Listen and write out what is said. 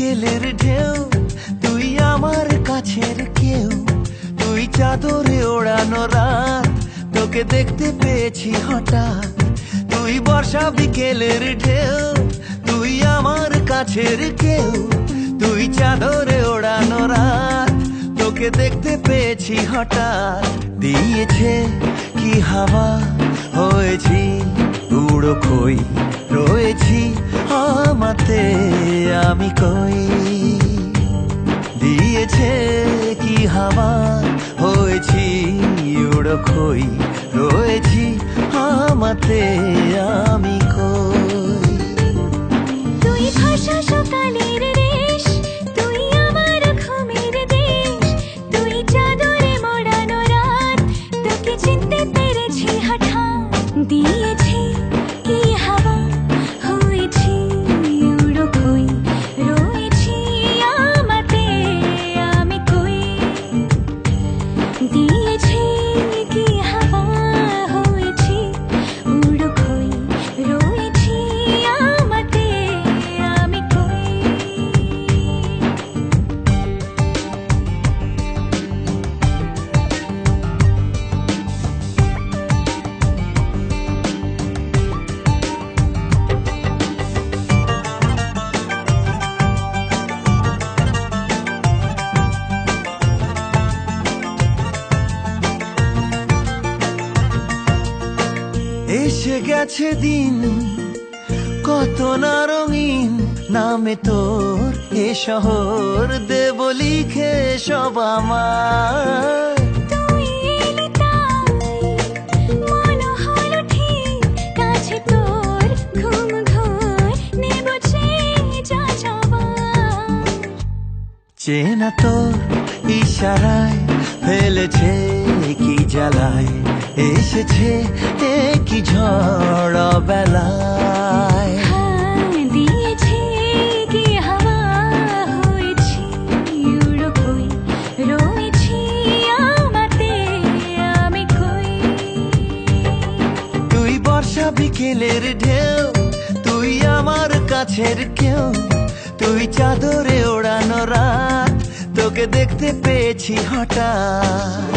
বিকেলের ঢেউ, তুই আমার কাছের কেউ, তুই চাদরে ওড়ানো রাত, তোকে দেখতে পেয়েছি হঠাৎ। তুই বর্ষা বিকেলের ঢেউ, তুই আমার কাছের কেউ, তুই চাদরে ওড়ানো রাত, তোকে দেখতে পেয়েছি হঠাৎ। দিয়েছে কি হাওয়া, হয়েছি উড়ো খই, রয়েছি আমাতে আমি কই। দিয়েছে কি হাওয়া, হয়েছি উড়ো খই, রয়েছি আমাতে আমি কই। তুই ভাষা সকালের রেশ, তুই আমার ঘুমের দেশ, তুই চাদরে মোড়ানো রাত, তোকে চিনতে পেরেছি হঠাৎ। দিয়েছি কি হাওয়া, হয়েছি উড়ো খই, রয়েছি আমাতে আমি কই। দিয়েছি কি হাওয়া, হয়েছি উড়ো খই, রয়েছি আমাতে আমি কই। এসে গেছে দিন কত না রঙিন, নামে তোর এ শহর দেব লিখে সব আমার। তুই এলি তাই মন হলো ঠিক, কাছে তোর ঘুম ঘোর নেব যা যাবার। চেনা তোর ইশারায় ফেলেছে কি জ্বালায়, এসেছে কি ঝড় বেলায়। দিয়েছি কি হাওয়া, হয়েছি উড়ো খই, রয়েছি আমাতে আমি কই। তুই বর্ষা বিকেলের ঢেউ, তুই আমার কাছের কেউ, তুই চাদরে ওড়ানো রাত, তোকে দেখতে পেয়েছি হঠাৎ।